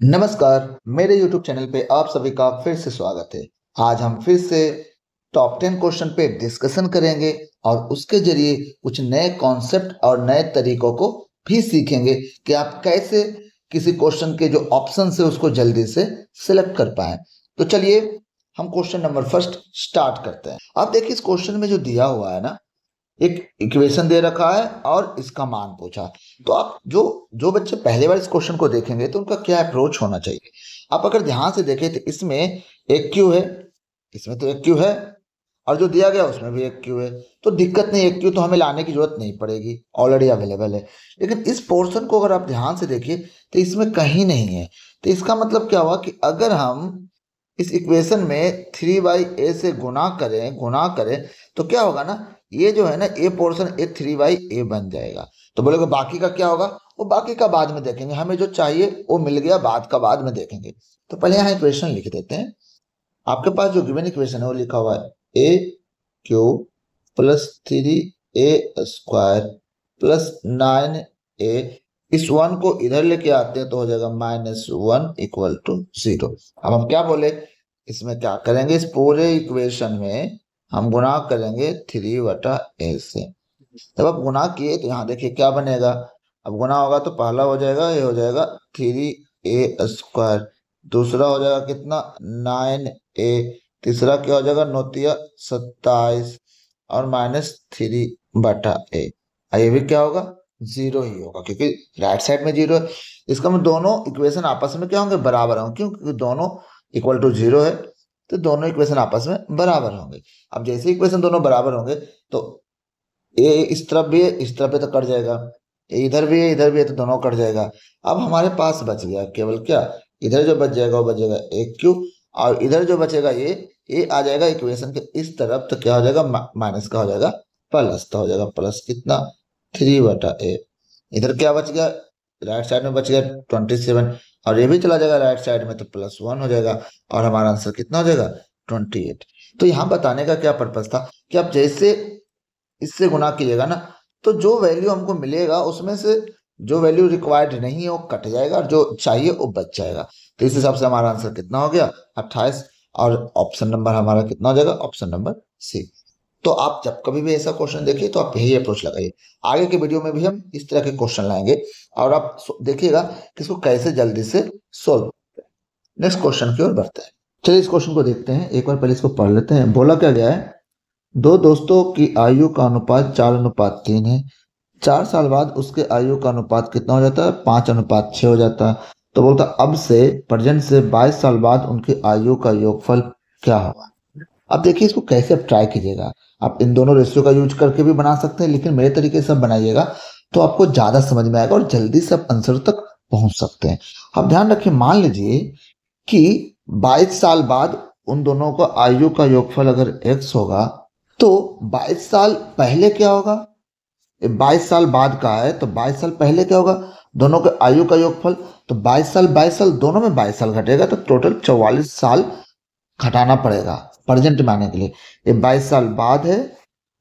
नमस्कार। मेरे YouTube channel पे आप सभी का फिर से स्वागत है। आज हम फिर से टॉप 10 क्वेश्चन पे डिस्कशन करेंगे और उसके जरिए कुछ नए कॉन्सेप्ट और नए तरीकों को भी सीखेंगे कि आप कैसे किसी क्वेश्चन के जो ऑप्शन है उसको जल्दी से सिलेक्ट कर पाए। तो चलिए हम क्वेश्चन नंबर फर्स्ट स्टार्ट करते हैं। आप देखिए इस क्वेश्चन में जो दिया हुआ है ना, एक इक्वेशन दे रखा है और इसका मान पूछा। तो आप जो जो बच्चे पहले बार इस क्वेश्चन को देखेंगे तो उनका क्या अप्रोच होना चाहिए। आप अगर ध्यान से देखें तो इसमें एक क्यू है, इसमें तो एक क्यू है और जो दिया गया उसमें भी एक क्यू है। तो दिक्कत नहीं, एक क्यू तो हमें लाने की जरूरत नहीं पड़ेगी, ऑलरेडी अवेलेबल है। लेकिन इस पोर्शन को अगर आप ध्यान से देखिए तो इसमें कहीं नहीं है। तो इसका मतलब क्या हुआ कि अगर हम इस इक्वेशन में 3/a से गुना करें तो क्या होगा ना, ये जो है ना ए पोर्शन ए 3/a बन जाएगा। तो बोलोगे बाकी का क्या होगा, वो बाकी का बाद में देखेंगे, हमें जो चाहिए वो मिल गया, बाद का बाद में देखेंगे। तो पहले यहाँ इक्वेशन लिख देते हैं। आपके पास जो गिवन इक्वेशन है वो लिखा हुआ है ए Q plus 3a² plus 9a। इस वन को इधर लेके आते हैं तो हो जाएगा -1 = 0। अब हम क्या बोले, इसमें क्या करेंगे, इस पूरे इक्वेशन में हम गुणा करेंगे 3/a से। जब आप गुणा किए तो यहाँ देखिए क्या बनेगा। अब गुणा होगा तो पहला हो जाएगा, ये हो जाएगा 3a²। दूसरा हो जाएगा कितना, 9a। तीसरा क्या हो जाएगा, 9×3 = 27 और -3/a। ये भी क्या होगा, 0 ही होगा क्योंकि राइट साइड में 0 है। इसका मतलब दोनों इक्वेशन आपस में क्या होंगे, बराबर होंगे। क्यों, क्योंकि दोनों = 0 है तो दोनों इक्वेशन आपस में बराबर होंगे। अब जैसे इक्वेशन दोनों बराबर होंगे तो ए इस तरफ भी है इस तरफ भी तो कट जाएगा, ए इधर भी है इधर भी है तो दोनों कट जाएगा। अब हमारे पास बच गया केवल क्या, इधर जो बच जाएगा वो बच जाएगा एक क्यू और इधर जो बचेगा ये आ जाएगा इक्वेशन के इस तरफ। तो क्या हो जाएगा, माइनस का हो जाएगा प्लस। तो हो जाएगा प्लस कितना, 3/a। इधर क्या बच गया, राइट साइड में बच गया 27 और ये भी चला जाएगा राइट साइड में तो +1 हो जाएगा और हमारा आंसर कितना हो जाएगा, 28। तो यहाँ बताने का क्या पर्पज था कि आप जैसे इससे गुना कीजिएगा ना तो जो वैल्यू हमको मिलेगा उसमें से जो वैल्यू रिक्वायर्ड नहीं है वो कट जाएगा और जो चाहिए वो बच जाएगा। तो इस हिसाब से हमारा आंसर कितना हो गया, 28। और ऑप्शन नंबर हमारा कितना हो जाएगा, ऑप्शन नंबर सी। तो आप जब कभी भी ऐसा क्वेश्चन देखिए तो आप यही अप्रोच लगाइए। आगे के वीडियो में भी हम इस तरह के क्वेश्चन लाएंगे और आप देखिएगा कि इसको कैसे जल्दी से सोल्व। नेक्स्ट क्वेश्चन की ओर बढ़ते हैं। चलिए इस क्वेश्चन को देखते हैं, एक बार पहले इसको पढ़ लेते हैं। बोला क्या गया है, दो दोस्तों की आयु का अनुपात 4:3 है। 4 साल बाद उसके आयु का अनुपात कितना हो जाता है, 5:6 हो जाता है। तो बोलता अब से प्रेजेंट से 22 साल बाद उनकी आयु का योगफल क्या होगा। अब देखिए इसको कैसे आप ट्राई कीजिएगा। आप इन दोनों रेशियो का यूज करके भी बना सकते हैं, लेकिन मेरे तरीके से बनाइएगा तो आपको ज्यादा समझ में आएगा और जल्दी से आप आंसर तक पहुंच सकते हैं। अब ध्यान रखिए, मान लीजिए कि 22 साल बाद उन दोनों का आयु का योगफल अगर x होगा तो 22 साल पहले क्या होगा, 22 साल बाद का है तो 22 साल पहले क्या होगा, दोनों के आयु का योगफल। तो 22 साल दोनों में 22 साल घटेगा तो टोटल 44 साल घटाना पड़ेगा प्रेजेंट में आने के लिए। ये 22 साल बाद है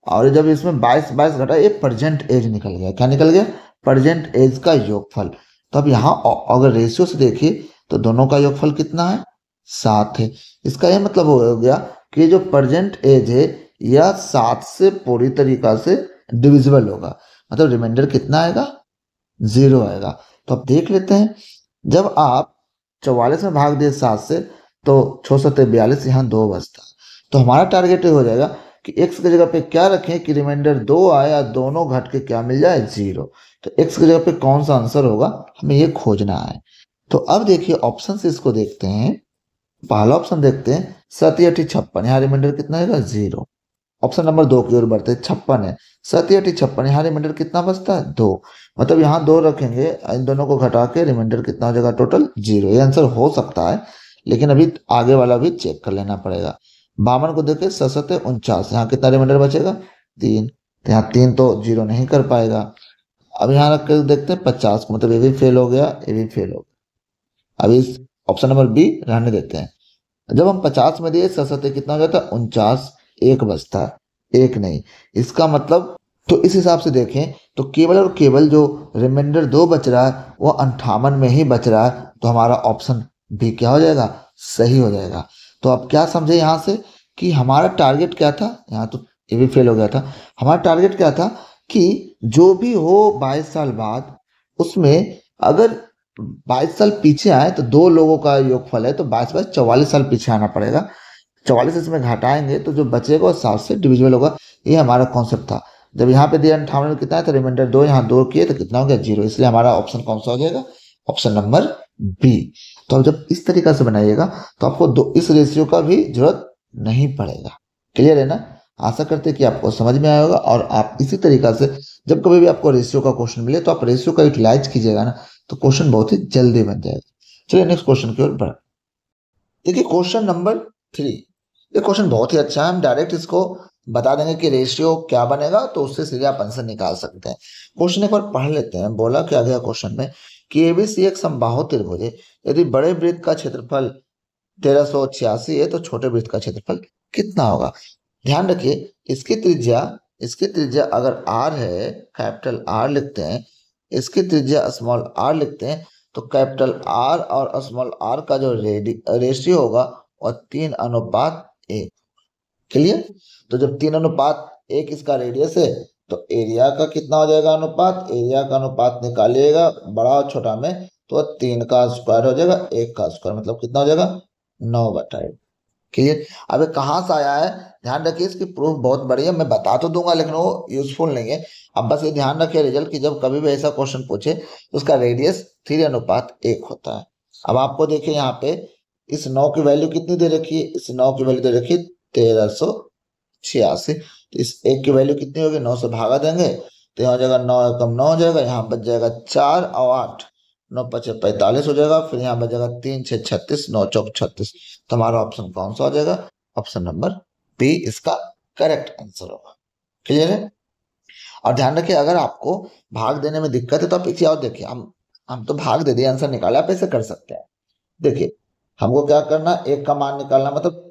और जब इसमें 22 22 घटा ये प्रेजेंट एज निकल गया। क्या निकल गया, प्रेजेंट एज का योगफल। तो अब यहाँ अगर रेशियो से देखिए तो दोनों का योगफल कितना है, 7 है। इसका यह मतलब हो गया कि जो प्रेजेंट एज है यह 7 से पूरी तरीका से डिविजिबल होगा। मतलब रिमाइंडर कितना आएगा, 0 आएगा। तो अब देख लेते हैं, जब आप 44 में भाग दिए 7 से तो 6×7 = 42, यहाँ 2 बचता। तो हमारा टारगेट ये हो जाएगा कि x की जगह पे क्या रखें कि रिमाइंडर 2 आए या दोनों घट के क्या मिल जाए, 0। तो x की जगह पे कौन सा आंसर होगा हमें ये खोजना है। तो अब देखिए ऑप्शन से इसको देखते हैं। पहला ऑप्शन देखते हैं 7×8 = 56, यहाँ रिमाइंडर कितना आएगा, 0। ऑप्शन नंबर 2 की ओर बढ़ते हैं, 56 है, 7×8 = 56, यहाँ रिमाइंडर कितना बचता है, 2। मतलब यहाँ 2 रखेंगे, इन दोनों को घटा के रिमाइंडर कितना हो जाएगा, टोटल 0। ये आंसर हो सकता है लेकिन अभी आगे वाला भी चेक कर लेना पड़ेगा। 52 को देखे 7×7 = 49, यहाँ कितना रिमाइंडर बचेगा, 3। तो यहाँ 3 तो 0 नहीं कर पाएगा। अब यहाँ रख कर देखते हैं 50 को, मतलब ये भी फेल हो गया, ये भी फेल हो गया। अभी ऑप्शन नंबर बी रहने देते हैं। जब हम 50 में दिए 7×7 कितना हो जाता है, 49, एक बचता है, एक नहीं। इसका मतलब तो इस हिसाब से देखें तो केवल और केवल जो रिमाइंडर 2 बच रहा है वो 58 में ही बच रहा है, तो हमारा ऑप्शन बी क्या हो जाएगा, सही हो जाएगा। तो आप क्या समझे यहाँ से कि हमारा टारगेट क्या था, यहाँ तो ये भी फेल हो गया था। हमारा टारगेट क्या था कि जो भी हो 22 साल बाद, उसमें अगर 22 साल पीछे आए तो दो लोगों का योगफल है, तो 22 साल पीछे आना पड़ेगा। 44 इसमें घटाएंगे तो जो बचेगा वो 7 से डिविजिबल होगा। ये हमारा कॉन्सेप्ट था। जब यहाँ पे दिया 58 में कितना है तो रिमाइंडर 2, यहाँ 2 किए तो कितना हो गया, 0। इसलिए हमारा ऑप्शन कौन सा हो जाएगा, ऑप्शन नंबर बी। तो अब जब इस तरीका से बनाइएगा तो आपको दो इस रेशियो का भी जरूरत नहीं पड़ेगा। क्लियर है ना। आशा करते हैं कि आपको समझ में आया होगा, और आप इसी तरीका से जब कभी भी आपको रेशियो का क्वेश्चन मिले तो आप रेशियो का यूटिलाइज कीजिएगा ना, तो क्वेश्चन बहुत ही जल्दी बन जाएगा। चलिए नेक्स्ट क्वेश्चन की ओर बढ़। देखिए क्वेश्चन नंबर 3, ये क्वेश्चन बहुत ही अच्छा है। हम डायरेक्ट इसको बता देंगे कि रेशियो क्या बनेगा, तो उससे सीधे आप आंसर निकाल सकते हैं। क्वेश्चन एक बार पढ़ लेते हैं। बोला क्या गया क्वेश्चन में कि एबीसी एक समबाहु त्रिभुज है। यदि बड़े वृत्त का क्षेत्रफल 1386 है तो छोटे वृत्त का क्षेत्रफल कितना होगा। ध्यान रखिए इसकी त्रिज्या अगर आर है, कैपिटल आर लिखते हैं, इसकी त्रिज्या स्मॉल आर लिखते हैं, तो कैपिटल आर और स्मॉल आर का जो रेशियो होगा और 3:1। क्लियर। तो जब 3:1 इसका रेडियस है तो एरिया का कितना हो जाएगा अनुपात, एरिया का अनुपात निकालिएगा बड़ा और छोटा में, तो 3 का स्क्वायर हो जाएगा, 1 का स्क्वायर मतलब कितना हो जाएगा, 9/8। क्लियर। अब ये कहाँ से आया है, ध्यान रखिए इसकी प्रूफ बहुत बड़ी है, मैं बता तो दूंगा लेकिन वो यूजफुल नहीं है। अब बस ये ध्यान रखिए रिजल्ट की जब कभी भी ऐसा क्वेश्चन पूछे तो उसका रेडियस 3:1 होता है। अब आपको देखिए यहाँ पे इस 9 की वैल्यू कितनी दे रखी है, इस 9 की वैल्यू दे रखी है 1386। तो इस 1 की वैल्यू कितनी होगी, 9 से भागा देंगे तो यहाँ हो जाएगा 9 एकम 9 हो जाएगा, यहाँ बच जाएगा 4 और 8, 9×5 = 45 हो जाएगा। फिर यहाँ बच जाएगा 3×6 = 36, 9×4 = 36। तो हमारा ऑप्शन कौन सा हो जाएगा, ऑप्शन नंबर बी इसका करेक्ट आंसर होगा। क्लियर है। और ध्यान रखिए अगर आपको भाग देने में दिक्कत है तो आप इसे और देखिए, हम तो भाग दे दिए आंसर निकाला, आप ऐसे कर सकते हैं। देखिए हमको क्या करना, एक का मान निकालना, मतलब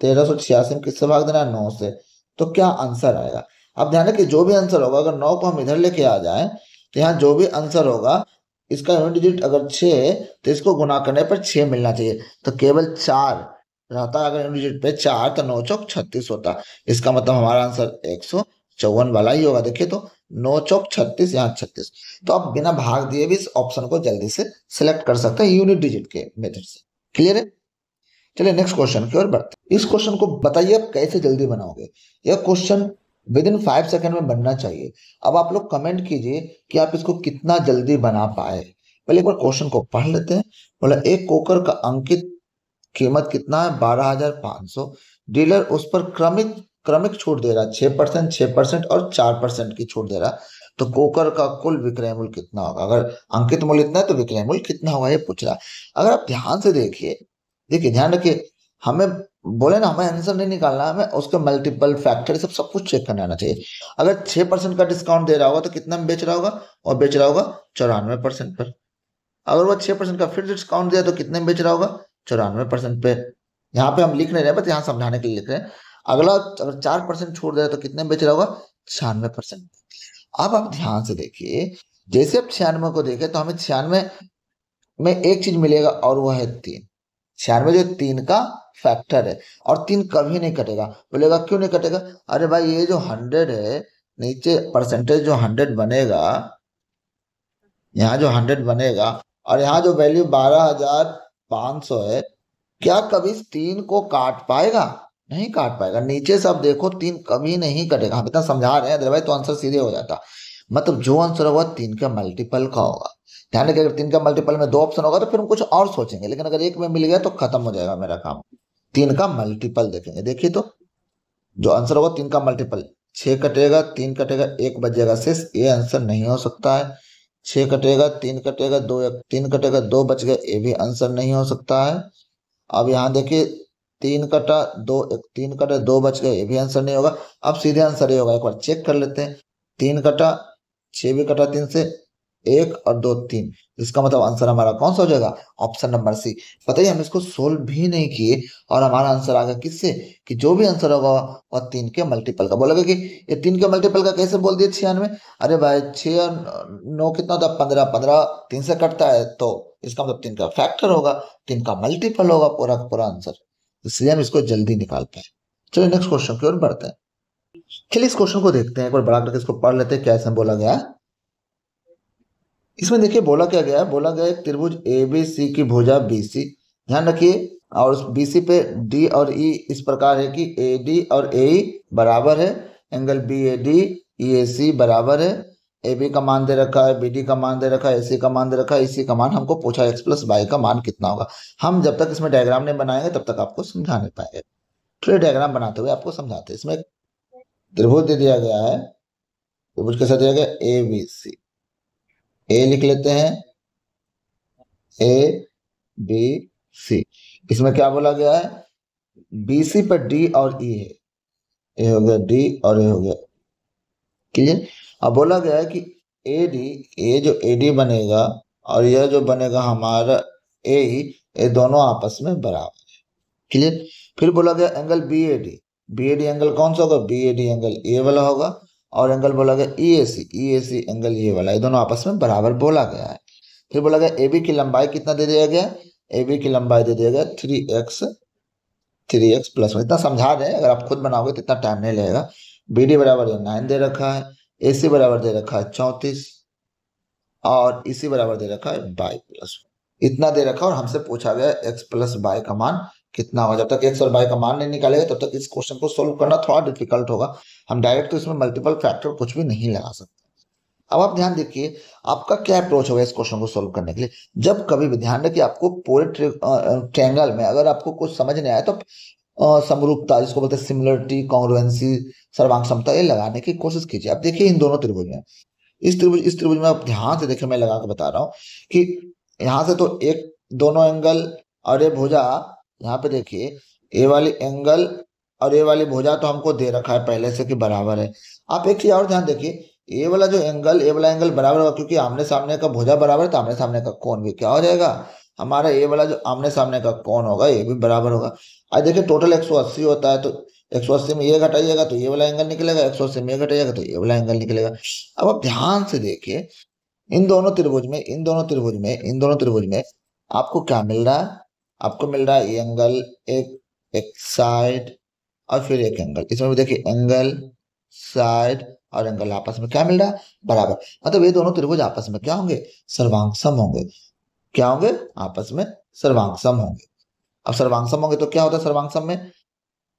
1386 में किससे भाग देना है, 9 से। तो क्या आंसर आएगा। अब ध्यान रखिए जो भी आंसर होगा, अगर 9 को हम इधर लेके आ जाए तो यहाँ जो भी आंसर होगा इसका यूनिट डिजिट अगर 6 है तो इसको गुना करने पर 6 मिलना चाहिए, तो केवल 4 रहता। अगर यूनिट डिजिट पे 4 तो 9×4 = 36 होता। इसका मतलब हमारा आंसर 154 वाला ही होगा। देखिए तो 9×4 = 36, यहाँ 36। तो आप बिना भाग दिए भी इस ऑप्शन को जल्दी से सिलेक्ट कर सकते हैं यूनिट डिजिट के मेथड से। क्लियर है। चलिए नेक्स्ट क्वेश्चन की ओर बढ़ते हैं। इस क्वेश्चन को बताइए आप कैसे जल्दी बनाओगे। यह क्वेश्चन विद इन 5 सेकंड में बनना चाहिए। अब आप लोग कमेंट कीजिए कि आप इसको कितना जल्दी बना पाए। पहले एक बार क्वेश्चन को पढ़ लेते हैं। बोला एक कोकर का अंकित कीमत कितना है, 12,500। डीलर उस पर क्रमिक क्रमिक छूट दे रहा है, 6%, 6% और 4% की छूट दे रहा है। तो कोकर का कुल विक्रय मूल्य कितना होगा। अगर अंकित मूल्य इतना है तो विक्रय मूल्य कितना होगा, ये पूछ रहा है। अगर आप ध्यान से देखिए, ध्यान रखिए, हमें बोले ना हमें आंसर नहीं निकालना, हमें उसके मल्टीपल फैक्टर सब कुछ चेक करना आना चाहिए। अगर 6% का डिस्काउंट दे रहा होगा तो कितना में बेच रहा होगा, और बेच रहा होगा 94% पर। अगर वो 6% का फिर डिस्काउंट दिया तो कितने में बेच रहा होगा, 94% पे। यहाँ पे हम लिख नहीं रहे, बस यहाँ समझाने के लिए लिख रहे हैं। अगला अगर 4% छूट दे तो कितने में बेच रहा होगा, 96%। अब आप ध्यान से देखिए, जैसे आप 96 को देखें तो हमें 96 में एक चीज मिलेगा और वो है 3। 96 जो 3 का फैक्टर है, और 3 कभी नहीं कटेगा। बोलेगा क्यों नहीं कटेगा, अरे भाई ये जो 100 है, नीचे परसेंटेज जो 100 बनेगा, यहाँ जो 100 बनेगा, और यहाँ जो वैल्यू 12,500 है, क्या कभी इस 3 को काट पाएगा, नहीं काट पाएगा। नीचे से आप देखो 3 कभी नहीं कटेगा। हम इतना समझा रहे हैं, अदरवाइज तो आंसर सीधे हो जाता। मतलब जो आंसर होगा 3 के मल्टीपल का होगा। ध्यान रखिए अगर 3 का मल्टीपल में 2 ऑप्शन होगा तो फिर हम कुछ और सोचेंगे, लेकिन अगर एक में मिल गया तो खत्म हो जाएगा मेरा काम। 3 का मल्टीपल देखेंगे। देखिए तो जो आंसर होगा 3 का मल्टीपल, 6 कटेगा, 3 कटेगा, 1 बचेगा शेष। ये आंसर नहीं हो सकता है। 6 कटेगा, 3 कटेगा, 2 3 कटेगा, 2 बच गए, ये भी आंसर नहीं हो सकता है। अब यहाँ देखिए 3 कटा, 2 3 कटे, 2 बच गए, ये भी आंसर नहीं होगा। अब सीधे आंसर ये होगा, एक बार चेक कर लेते हैं। 3 कटा, 6 भी कटा 3 से, 1 और 2 3। इसका मतलब आंसर हमारा कौन सा हो जाएगा? Option number C. पता ही हम इसको सोल्व भी नहीं किए और हमारा आंसर आ गया किससे? कि जो भी आंसर होगा वह 3 के मल्टीपल का। बोलोगे कि ये 3 के मल्टीपल का कैसे बोल दिए 96? अरे भाई 6 और 9 कितना होता है? 15। 15 3 से कटता है तो इसका मतलब 3 का फैक्टर होगा, 3 का मल्टीपल होगा पूरा का पूरा आंसर। इसलिए हम इसको जल्दी निकाल पाए। चलिए नेक्स्ट क्वेश्चन की ओर बढ़ते हैं। चलिए इस क्वेश्चन को देखते हैं, एक बार बड़ा करके इसको पढ़ लेते हैं क्या इसमें बोला गया है। इसमें देखिए बोला क्या गया है, बोला गया एक त्रिभुज ए बी सी की भुजा बी सी, ध्यान रखिए, और उस बी सी पे डी और ई इस प्रकार है कि ए डी और ए ई बराबर है, angle B A D E A C बराबर है, ए बी का मान दे रखा है, बी डी का मान दे रखा है, ए सी का मान दे रखा है, इसी का मान हमको पूछा एक्स प्लस वाई का मान कितना होगा। हम जब तक इसमें डायग्राम नहीं बनाएंगे तब तक आपको समझा नहीं पाएंगे। चलिए डायग्राम बनाते हुए आपको समझाते हैं। इसमें एक त्रिभुज दे दिया गया है, त्रिभुज कैसा दिया गया? A B C. ए लिख लेते हैं, ए बी सी। इसमें क्या बोला गया है? बी सी पर डी और ई है, ए हो गया डी और ए हो गया, क्लियर। अब बोला गया है कि ए डी, ये जो ए डी बनेगा और यह जो बनेगा हमारा ए ई, ये दोनों आपस में बराबर है, क्लियर। फिर बोला गया angle B A D angle कौन सा होगा? B A D angle A वाला होगा, और एंगल बोला गया ई ए सी एंगल ये वाला, ये दोनों आपस में बराबर बोला गया है। फिर बोला गया ए बी की लंबाई कितना दे दिया गया? ए बी की लंबाई दे दिया गया 3x प्लस 1। इतना समझा दें, अगर आप खुद बनाओगे तो इतना टाइम नहीं लगेगा। बी डी बराबर 9 दे रखा है, ए सी बराबर दे रखा है 34, और इसी बराबर दे रखा है बाई प्लस, इतना दे रखा। और हमसे पूछा गया एक्स प्लस बाई का मान कितना होगा। जब तक एक्स और बाई का मान नहीं निकालेगा तब तक इस क्वेश्चन को सोल्व करना थोड़ा डिफिकल्ट होगा। हम डायरेक्ट तो इसमें मल्टीपल फैक्टर कुछ भी नहीं लगा सकते। अब आप ध्यान देखिए आपका क्या अप्रोच होगा इस क्वेश्चन को सोल्व करने के लिए। जब कभी भी ध्यान रखिए, आपको पूरे ट्रायंगल में अगर आपको कुछ समझ नहीं आया तो समरूपता, जिसको बोलते हैं सिमिलरिटी, कॉन्ग्रुएंसी, सर्वांग समता, ये लगाने की कोशिश कीजिए। आप देखिए इन दोनों त्रिभुज में, इस त्रिभुज में आप ध्यान से देखिए, मैं लगा के बता रहा हूँ कि यहाँ से तो एक दोनों एंगल और ये भुजा, यहाँ पे देखिए ए वाली एंगल और ए वाली भुजा तो हमको दे रखा है पहले से कि बराबर है। आप एक चीज और ध्यान देखिए, ए वाला जो एंगल, ए वाला एंगल बराबर होगा क्योंकि आमने सामने का भुजा बराबर है, तो आमने सामने का कोण भी क्या हो जाएगा? हमारा ए वाला जो आमने सामने का कोण होगा ये भी बराबर होगा। आज देखिए टोटल 180 होता है, तो 180 में ये घटाइएगा तो ये वाला एंगल निकलेगा, 180 में ये घटाइएगा तो ये वाला एंगल निकलेगा। अब आप ध्यान से देखिए इन दोनों त्रिभुज में, इन दोनों त्रिभुज में आपको क्या मिल रहा है? आपको मिल रहा है ये एंगल, एक साइड और फिर एक एंगल। इसमें भी देखिए एंगल, साइड और एंगल आपस में क्या मिल रहा है? बराबर। मतलब ये दोनों त्रिभुज आपस में क्या होंगे? सर्वांगसम होंगे। क्या होंगे? आपस में सर्वांगसम होंगे। अब सर्वांगसम होंगे तो क्या होता है? सर्वांगसम में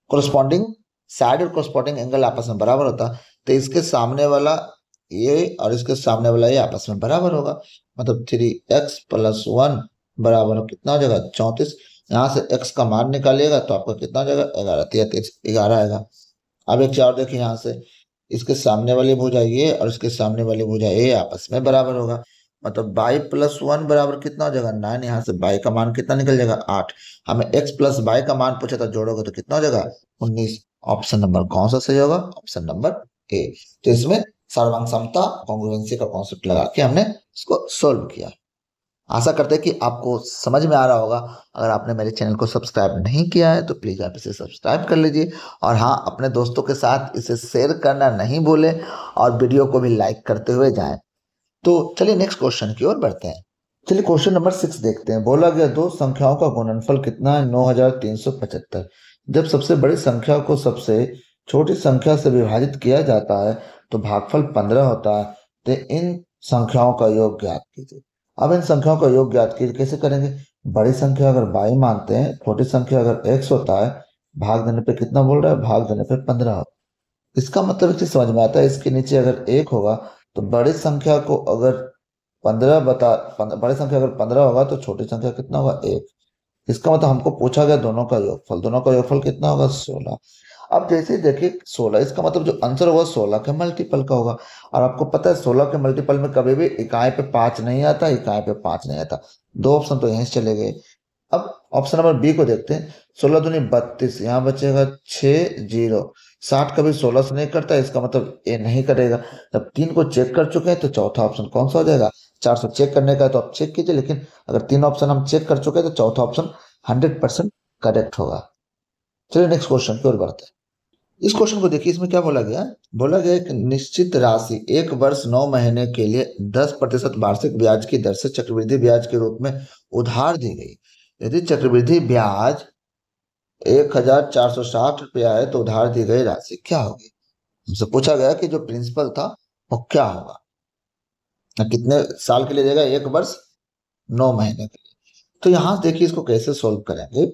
कोरस्पॉन्डिंग साइड और कोरस्पॉन्डिंग एंगल आपस में बराबर होता है, तो इसके सामने वाला ये और इसके सामने वाला ये आपस में बराबर होगा। मतलब 3x प्लस 1 बराबर कितना हो जाएगा? 34। यहाँ से x का मान निकालिएगा तो आपको कितना हो जाएगा? 11 33 11 आएगा। अब एक चार देखिए, यहाँ से इसके सामने वाली भुजा ये और इसके सामने वाली भुजा ये आपस में बराबर होगा। मतलब बाई प्लस 1 बराबर कितना हो जाएगा? 9। यहाँ से बाई का मान कितना निकल जाएगा? 8। हमें x प्लस बाई का मान पूछा था, जोड़ोगे तो कितना हो जाएगा? 19। ऑप्शन नंबर कौन सा सही होगा? Option number A. तो इसमें सर्वांग समता, कॉन्ग्रुएंसी का कॉन्सेप्ट लगा के हमने इसको सोल्व किया। आशा करते हैं कि आपको समझ में आ रहा होगा। अगर आपने मेरे चैनल को सब्सक्राइब नहीं किया है तो प्लीज़ आप इसे सब्सक्राइब कर लीजिए, और हाँ, अपने दोस्तों के साथ इसे शेयर करना नहीं भूलें और वीडियो को भी लाइक करते हुए जाएं। तो चलिए नेक्स्ट क्वेश्चन की ओर बढ़ते हैं। चलिए क्वेश्चन नंबर 6 देखते हैं। बोला गया दो संख्याओं का गुणनफल कितना है? 9375। जब सबसे बड़ी संख्या को सबसे छोटी संख्या से विभाजित किया जाता है तो भागफल 15 होता है। तो इन संख्याओं का योग ज्ञात कीजिए। अब इन संख्याओं का योग ज्ञात कीजिए। कैसे करेंगे? बड़ी संख्या अगर बाई मानते हैं, छोटी संख्या अगर x होता है, भाग देने पे कितना बोल रहा है? भाग देने पे 15 होता है। इसका मतलब एक चीज समझ में आता है, इसके नीचे अगर 1 होगा तो बड़ी संख्या को अगर 15 बड़ी संख्या अगर 15 होगा तो छोटी संख्या कितना होगा? 1। इसका मतलब हमको पूछा गया दोनों का योगफल। दोनों का योगफल कितना होगा? 16। अब जैसे देखिए 16, इसका मतलब जो आंसर होगा 16 के मल्टीपल का होगा। और आपको पता है 16 के मल्टीपल में कभी भी इकाई पे 5 नहीं आता, इकाई पे 5 नहीं आता। दो ऑप्शन तो यहीं से चले गए। अब ऑप्शन नंबर बी को देखते हैं। 16 दूनी 32, यहाँ बचेगा 6 0। 60 कभी 16 से नहीं करता, इसका मतलब ये नहीं करेगा। जब 3 को चेक कर चुके हैं तो चौथा ऑप्शन कौन सा हो जाएगा? 400 चेक करने का है तो आप चेक कीजिए, लेकिन अगर 3 ऑप्शन हम चेक कर चुके हैं तो चौथा ऑप्शन 100% करेक्ट होगा। चलिए नेक्स्ट क्वेश्चन की ओर बढ़ते हैं। इस क्वेश्चन को देखिए, इसमें क्या बोला गया है? बोला गया एक निश्चित राशि 1 वर्ष 9 महीने के लिए 10% वार्षिक ब्याज की दर से चक्रवृद्धि ब्याज के रूप में उधार दी गई। यदि चक्रवृद्धि ब्याज 1460 रुपया है तो उधार दी गई राशि क्या होगी? हमसे पूछा गया कि जो प्रिंसिपल था वो क्या होगा, कितने साल के लिए देगा? 1 वर्ष 9 महीने के लिए। तो यहां देखिए इसको कैसे सोल्व करेंगे।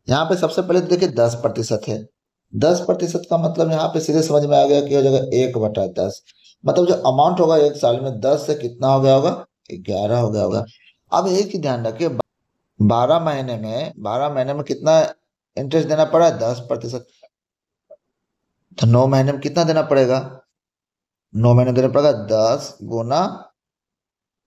यहाँ पे सबसे पहले देखिए 10% है। 10% का मतलब यहाँ पे सीधे समझ में आ गया कि हो जाएगा 1/10। मतलब जो अमाउंट होगा 1 साल में 10 से कितना हो गया होगा? 11 हो गया होगा। अब एक ही ध्यान रखिए, 12 महीने में कितना इंटरेस्ट देना पड़ा? 10%। तो 9 महीने में कितना देना पड़ेगा? 9 महीने देना पड़ेगा 10 गुना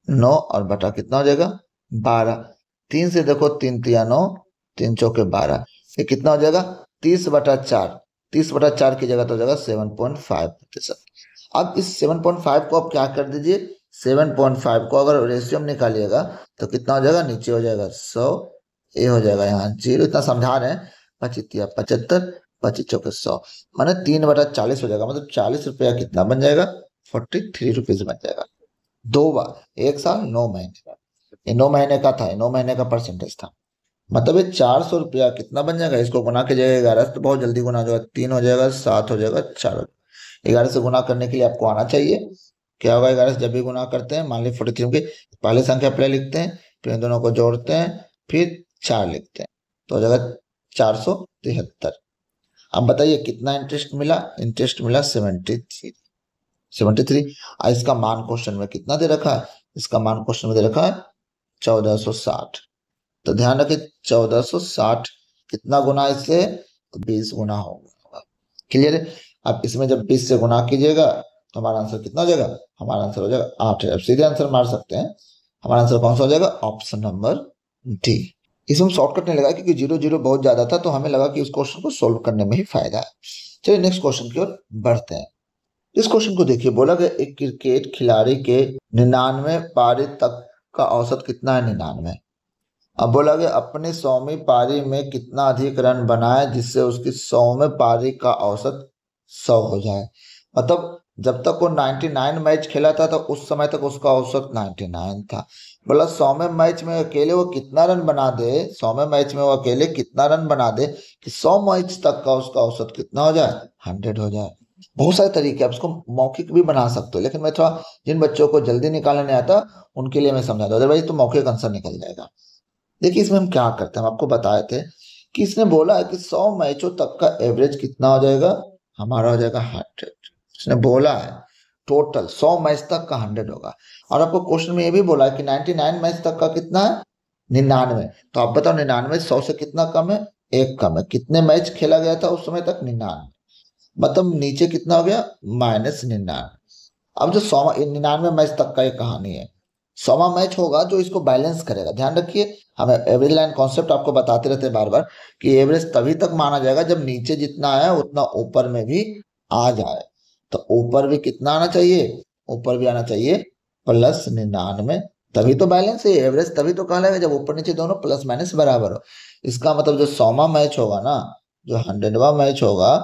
9 और बटा कितना हो जाएगा? 12। 3 से देखो, 3 तिया 9, 3 चौके 12, ये कितना हो जाएगा? 30/4। 30/4 की जगह तो हो जाएगा 7.5%। अब इस 7.5 को आप क्या कर दीजिए, 7.5 को अगर रेशियो में निकालिएगा तो कितना हो जाएगा? नीचे हो जाएगा 100, ये हो जाएगा यहाँ 0। इतना समझा रहे हैं। 25 75, 25 चौके 100, माने 3/40 हो जाएगा। मतलब 40 रुपया कितना बन जाएगा? 43 रुपीज बन जाएगा। 2 बार, 1 साल 9 महीने का, ये 9 महीने का था, 9 महीने का परसेंटेज था। मतलब ये 400 रुपया कितना बन जाएगा? इसको गुना के जाएगा 11 से तो बहुत जल्दी गुना हो जाएगा। 3 हो जाएगा, 7 हो जाएगा, 4 हो जाएगा। 11 से गुना करने के लिए आपको आना चाहिए। क्या होगा 11 से जब भी गुना करते हैं? मान लीजिए 43 की पहले संख्या पहले लिखते हैं, फिर इन दोनों को जोड़ते हैं, फिर 4 लिखते हैं, तो हो जाएगा 473। अब बताइए कितना इंटरेस्ट मिला? इंटरेस्ट मिला 73। इसका मान क्वेश्चन में कितना दे रखा है? इसका मान क्वेश्चन में दे रखा है 1460। तो ध्यान रखिए 1460 कितना गुना इससे? 20 गुना होगा। क्लियर है? अब इसमें जब 20 से गुना कीजिएगा तो हमारा आंसर कितना हो जाएगा? हमारा आंसर हो जाएगा 8 है। अब सीधे आंसर मार सकते हैं। हमारा आंसर कौन सा हो जाएगा? Option number D. इसमें शॉर्टकट नहीं लगा क्योंकि 0 बहुत ज्यादा था, तो हमें लगा कि उस क्वेश्चन को सोल्व करने में ही फायदा है। चलिए नेक्स्ट क्वेश्चन की ओर बढ़ते हैं। इस क्वेश्चन को देखिए, बोला गया एक क्रिकेट खिलाड़ी के 99 पारी तक का औसत कितना है? 99। अब बोला गया अपनी 100वीं पारी में कितना अधिक रन बनाए जिससे उसकी 100वें पारी का औसत 100 हो जाए। मतलब जब तक वो 99 मैच खेला था तो उस समय तक उसका औसत 99 था। बोला 100वें मैच में अकेले वो कितना रन बना दे, 100वें मैच में वो अकेले कितना रन बना दे कि 100 मैच तक का उसका औसत कितना हो जाए? 100 हो जाए। बहुत सारे तरीके आप इसको मौखिक भी बना सकते हो, लेकिन मैं थोड़ा जिन बच्चों को जल्दी निकालने नहीं आता उनके लिए मैं समझा दूं, अदरवाइज तो मौखिक आंसर निकल जाएगा। देखिए इसमें हम क्या करते हैं, हम आपको बताए थे कि इसने बोला है कि 100 मैचों तक का एवरेज कितना हो जाएगा? हमारा हो जाएगा 100। इसने बोला है टोटल 100 मैच तक का 100 होगा। और आपको क्वेश्चन में ये भी बोला है कि 99 मैच तक का कितना है? 99। तो आप बताओ 99 100 से कितना कम है? 1 कम है। कितने मैच खेला गया था उस समय तक? 99। मतलब नीचे कितना हो गया? -99। अब जो 99 मैच तक का ये कहानी है, 100वां मैच होगा जो इसको बैलेंस करेगा। ध्यान रखिए हमें एवरेज लाइन कॉन्सेप्ट आपको बताते रहते हैं बार बार कि एवरेज तभी तक माना जाएगा जब नीचे जितना आया उतना ऊपर में भी आ जाए। तो ऊपर भी कितना आना चाहिए? ऊपर भी आना चाहिए +99, तभी तो बैलेंस है। एवरेज तभी तो कहलाएगा जब ऊपर नीचे दोनों प्लस माइनस बराबर हो। इसका मतलब जो 100वां मैच होगा ना, जो 100वां मैच होगा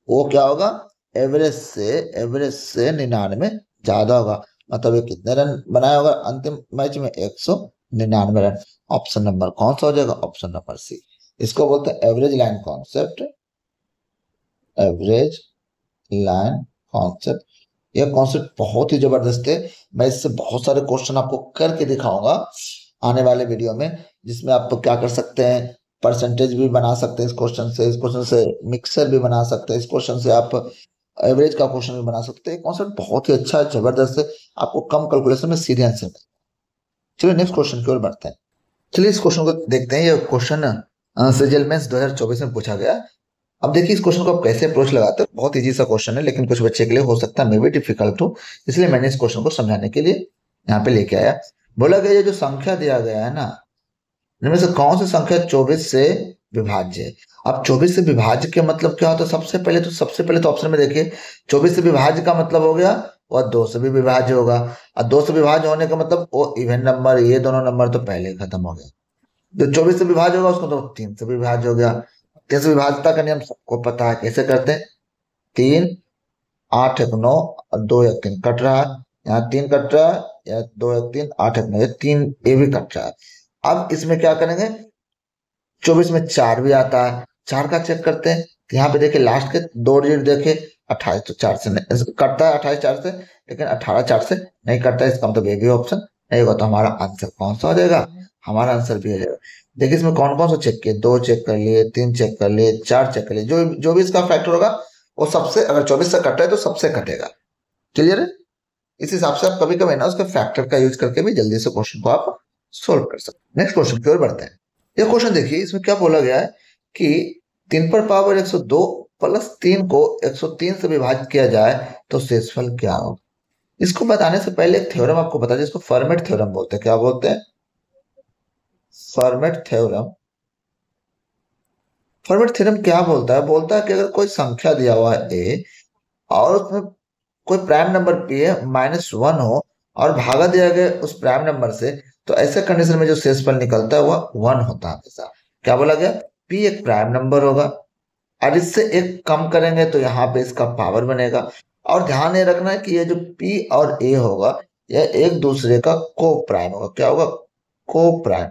वो क्या होगा? एवरेज से 99 ज्यादा होगा। मतलब ये कितने रन बनाया होगा अंतिम मैच में? 199 रन। ऑप्शन नंबर कौन सा हो जाएगा? Option number C. इसको बोलते हैं average line concept. Average line concept, यह कॉन्सेप्ट बहुत ही जबरदस्त है। मैं इससे बहुत सारे क्वेश्चन आपको करके दिखाऊंगा आने वाले वीडियो में, जिसमें आप क्या कर सकते हैं, परसेंटेज भी बना सकते हैं इस क्वेश्चन से, इस क्वेश्चन से मिक्सर भी बना सकते हैं, इस क्वेश्चन से आप एवरेज का क्वेश्चन भी बना सकते हैं। कॉन्सेप्ट बहुत ही अच्छा है, जबरदस्त है, आपको कम कैलकुलेशन में सीधे आंसर मिलेगा। चलिए नेक्स्ट क्वेश्चन की ओर बढ़ते हैं। चलिए इस क्वेश्चन को देखते हैं। ये क्वेश्चन सिजिल 2024 में पूछा गया। अब देखिए इस क्वेश्चन को आप कैसे अप्रोच लगाते हो। बहुत इजी सा क्वेश्चन है, लेकिन कुछ बच्चे के लिए हो सकता है मे भी डिफिकल्ट हो, इसलिए मैंने इस क्वेश्चन को समझाने के लिए यहाँ पे लेके आया। बोला गया ये जो संख्या दिया गया है ना, इनमें से कौन सी संख्या 24 से विभाज्य है? अब 24 से विभाज्य के मतलब क्या होता है? सबसे पहले तो ऑप्शन में देखिए 24 से विभाज्य का मतलब हो गया वह 2 से भी विभाज्य होगा। और 2 से विभाज्य होने का मतलब वो इवन नंबर, ये दोनों नंबर तो पहले ही खत्म हो गया। जो 24 से विभाज्य होगा उसको तो 3 से विभाज्य हो गया। 3 से विभाज्यता का नियम सबको पता है, कैसे करते हैं। 3, 8 एक 9 और 2 एक 3 कट रहा है, यहाँ 3 कट रहा है, या 2 एक 3 8 एक 9, ये 3 ये भी कट रहा है। अब इसमें क्या करेंगे, 24 में 4 भी आता है, 4 का चेक करते हैं। तो यहाँ पे देखिए लास्ट के 2 डिजिट देखे, 28 तो 4 से नहीं कटता है, 28 4 से, लेकिन 18 4 से नहीं कटता है। इसका मतलब ये भी ऑप्शन नहीं होगा। तो हमारा आंसर कौन सा हो जाएगा, हमारा आंसर भी हो जाएगा। देखिए इसमें कौन कौन सा चेक किए, 2 चेक कर लिए, 3 चेक कर लिए, 4 चेक कर लिए। जो जो भी इसका फैक्टर होगा वो सबसे, अगर 24 से कटा है तो सबसे कटेगा। क्लियर है। इस हिसाब से आप कभी कभी ना उसके फैक्टर का यूज करके भी जल्दी से क्वेश्चन को आप सोल्व कर सकते हैं। नेक्स्ट क्वेश्चन की ओर बढ़ते हैं। ये क्वेश्चन देखिए, इसमें क्या बोला गया है कि 3 पर पावर 102 प्लस 3 को 103 से विभाजित किया जाए तो शेषफल क्या होगा। इसको बताने से पहले एक थ्योरम आपको बता दें, जिसको फर्मेट थ्योरम बोलते हैं। क्या बोलते हैं, फर्मेट थ्योरम। फर्मेट थ्योरम क्या बोलता है, बोलता है कि अगर कोई संख्या दिया हुआ है ए और उसमें कोई प्राइम नंबर पी है -1 हो और भागा दिया गया उस प्राइम नंबर से, तो ऐसे कंडीशन में जो शेषफल निकलता है वह 1 होता है हमेशा। क्या बोला गया, पी एक प्राइम नंबर होगा और इससे एक कम करेंगे तो यहाँ पे इसका पावर बनेगा। और ध्यान ये रखना है कि ये जो पी और ए होगा यह एक दूसरे का को प्राइम होगा। क्या होगा, को प्राइम।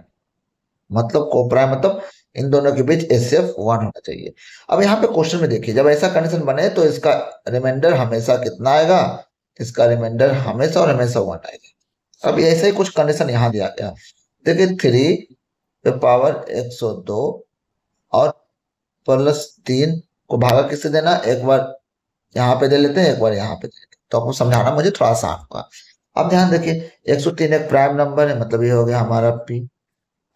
मतलब को प्राइम मतलब इन दोनों के बीच एचसीएफ 1 होना चाहिए। अब यहाँ पे क्वेश्चन में देखिए, जब ऐसा कंडीशन बने तो इसका रिमाइंडर हमेशा कितना आएगा, इसका रिमाइंडर हमेशा और हमेशा 1 आएगा। अब ऐसे ही कुछ कंडीशन यहाँ दिया गया। देखिए 3 पे पावर 102 और प्लस 3 को भागा किससे देना, एक बार यहाँ पे दे लेते हैं, एक बार यहाँ पे दे लेते हैं, तो आपको समझाना मुझे थोड़ा आसान होगा। अब ध्यान देखिए 103 एक प्राइम नंबर है, मतलब ये हो गया हमारा पी,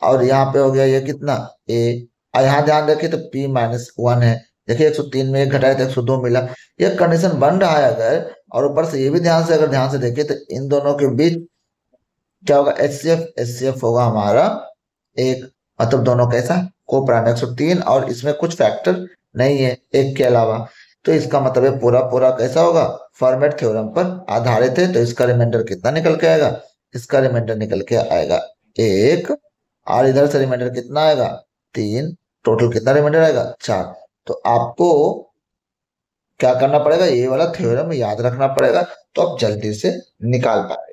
और यहाँ पे हो गया ये कितना ए, और यहाँ ध्यान रखिए तो p -1 है। देखिए 103 में एक घटाया तो 102 मिला। ये कंडीशन बन रहा है अगर, और ऊपर से ये भी ध्यान से अगर ध्यान से देखिए तो इन दोनों के बीच क्या होगा, एचसीएफ होगा हमारा एक, मतलब दोनों कैसा को प्राइम 103, और इसमें कुछ फैक्टर नहीं है एक के अलावा। तो इसका मतलब है पूरा पूरा कैसा होगा, फॉर्मेट थ्योरम पर आधारित है। तो इसका रिमाइंडर कितना निकल के आएगा, इसका रिमाइंडर निकल के आएगा 1, और इधर से रिमाइंडर कितना आएगा 3, टोटल कितना रिमाइंडर आएगा 4। तो आपको क्या करना पड़ेगा, ये वाला थ्योरम याद रखना पड़ेगा, तो आप जल्दी से निकाल पाएंगे।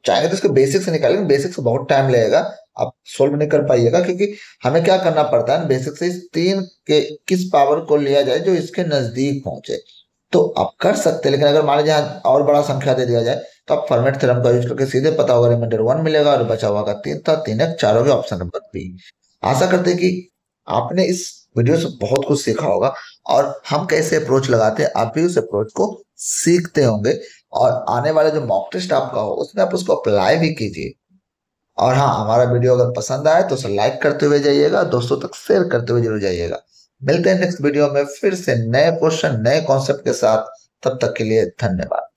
चाहेंगे तो इसके बेसिक से निकालेंगे, बेसिक से बहुत टाइम लगेगा, आप सोल्व नहीं कर पाइएगा, क्योंकि हमें क्या करना पड़ता है बेसिक से, इस 3 के किस पावर को लिया जाए जो इसके नजदीक पहुंचे। तो आप कर सकते हैं, लेकिन अगर मान लीजिए यहाँ और बड़ा संख्या दे दिया जाए तो आप फॉर्मेट थ्योरम का यूज करके सीधे पता होगा, रिमाइंडर 1 मिलेगा और बचा हुआ का 3 था, 3 एक 4 हो गया, ऑप्शन नंबर बी। आशा करते हैं कि आपने इस वीडियो से बहुत कुछ सीखा होगा, और हम कैसे अप्रोच लगाते हैं आप भी उस अप्रोच को सीखते होंगे, और आने वाले जो मॉक टेस्ट आपका हो उसमें आप उसको अप्लाई भी कीजिए। और हाँ, हमारा वीडियो अगर पसंद आए तो उसे लाइक करते हुए जाइएगा, दोस्तों तक शेयर करते हुए जरूर जाइएगा। मिलते हैं नेक्स्ट वीडियो में फिर से नए क्वेश्चन नए कॉन्सेप्ट के साथ, तब तक के लिए धन्यवाद।